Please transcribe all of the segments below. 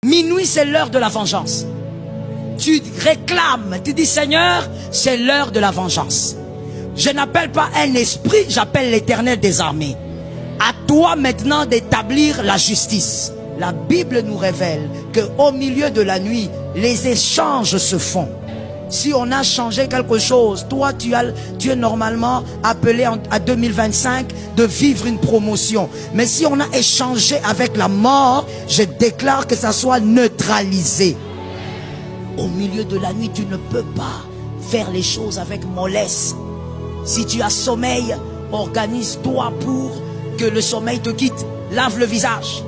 Minuit, c'est l'heure de la vengeance. Tu réclames, tu dis Seigneur, c'est l'heure de la vengeance. Je n'appelle pas un esprit, j'appelle l'Éternel des armées. À toi maintenant d'établir la justice. La Bible nous révèle qu'au milieu de la nuit, les échanges se font. Si on a changé quelque chose, toi tu es normalement appelé à 2025 de vivre une promotion. Mais si on a échangé avec la mort, je déclare que ça soit neutralisé. Au milieu de la nuit, tu ne peux pas faire les choses avec mollesse. Si tu as sommeil, organise-toi pour que le sommeil te quitte. Lave le visage.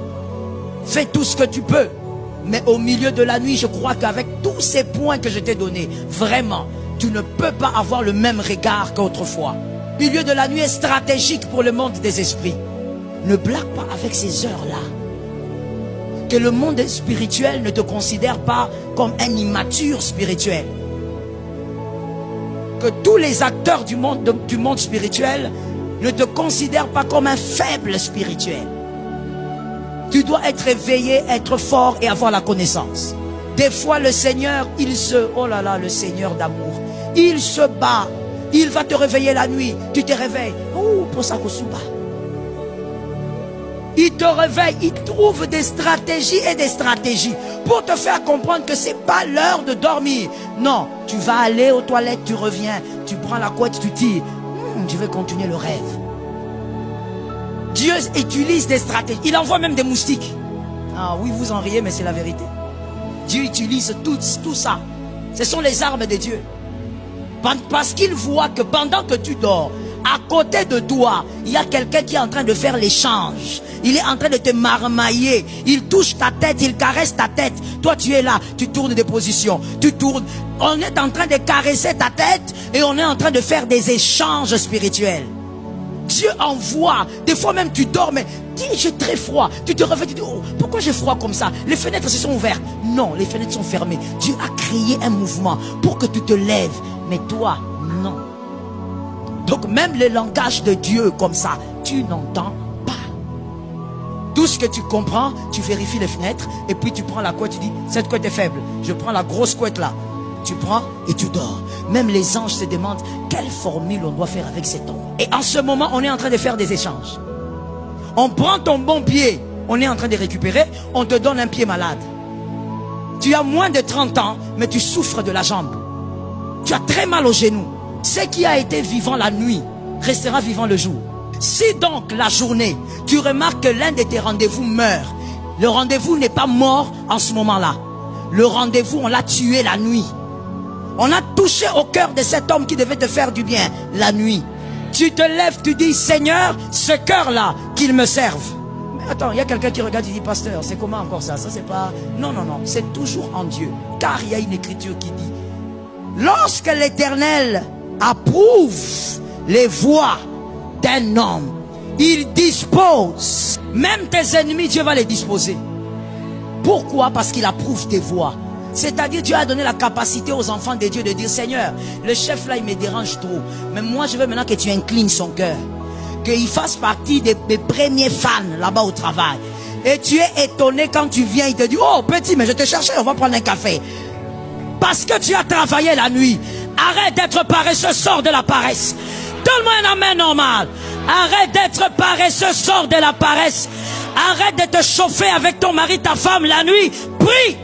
Fais tout ce que tu peux. Mais au milieu de la nuit, je crois qu'avec tous ces points que je t'ai donnés, vraiment, tu ne peux pas avoir le même regard qu'autrefois. Le milieu de la nuit est stratégique pour le monde des esprits. Ne blague pas avec ces heures-là. Que le monde spirituel ne te considère pas comme un immature spirituel. Que tous les acteurs du monde spirituel ne te considèrent pas comme un faible spirituel. Tu dois être éveillé, être fort et avoir la connaissance. Des fois, le Seigneur, oh là là, le Seigneur d'amour, il se bat. Il va te réveiller la nuit. Tu te réveilles. Oh, pour ça, il te réveille, il trouve des stratégies et des stratégies pour te faire comprendre que c'est pas l'heure de dormir. Non, tu vas aller aux toilettes, tu reviens, tu prends la couette, tu tires. Je vais continuer le rêve. Dieu utilise des stratégies. Il envoie même des moustiques. Ah oui, vous en riez, mais c'est la vérité. Dieu utilise tout ça. Ce sont les armes de Dieu. Parce qu'il voit que pendant que tu dors, à côté de toi, il y a quelqu'un qui est en train de faire l'échange. Il est en train de te marmailler. Il touche ta tête, il caresse ta tête. Toi, tu es là, tu tournes des positions. Tu tournes. On est en train de caresser ta tête et on est en train de faire des échanges spirituels. Dieu envoie. Des fois même tu dors, mais dis j'ai très froid. Tu te réveilles, tu dis oh, pourquoi j'ai froid comme ça? Les fenêtres se sont ouvertes. Non, les fenêtres sont fermées. Dieu a créé un mouvement pour que tu te lèves. Mais toi, non. Donc même le langage de Dieu comme ça, tu n'entends pas. Tout ce que tu comprends, tu vérifies les fenêtres et puis tu prends la couette, tu dis cette couette est faible. Je prends la grosse couette là. Tu prends et tu dors. Même les anges se demandent quelle formule on doit faire avec cet homme. Et en ce moment, on est en train de faire des échanges. On prend ton bon pied, on est en train de récupérer, on te donne un pied malade. Tu as moins de 30 ans, mais tu souffres de la jambe. Tu as très mal au genou. Ce qui a été vivant la nuit restera vivant le jour. Si donc la journée, tu remarques que l'un de tes rendez-vous meurt, le rendez-vous n'est pas mort en ce moment-là. Le rendez-vous, on l'a tué la nuit. On a touché au cœur de cet homme qui devait te faire du bien la nuit. Tu te lèves, tu dis Seigneur, ce cœur-là, qu'il me serve. Mais attends, il y a quelqu'un qui regarde, il dit pasteur, c'est comment encore ça? Ça c'est pas... Non, non, non, c'est toujours en Dieu. Car il y a une écriture qui dit lorsque l'Éternel approuve les voies d'un homme, il dispose. Même tes ennemis, Dieu va les disposer. Pourquoi? Parce qu'il approuve tes voies. C'est-à-dire Dieu a donné la capacité aux enfants de Dieu de dire Seigneur, le chef là il me dérange trop. Mais moi je veux maintenant que tu inclines son cœur. Qu'il fasse partie des premiers fans là-bas au travail. Et tu es étonné quand tu viens, il te dit oh petit mais je te cherchais, on va prendre un café. Parce que tu as travaillé la nuit. Arrête d'être paresseux, sors de la paresse. Donne-moi un amen normal. Arrête d'être paresseux, sors de la paresse. Arrête de te chauffer avec ton mari, ta femme la nuit. Prie.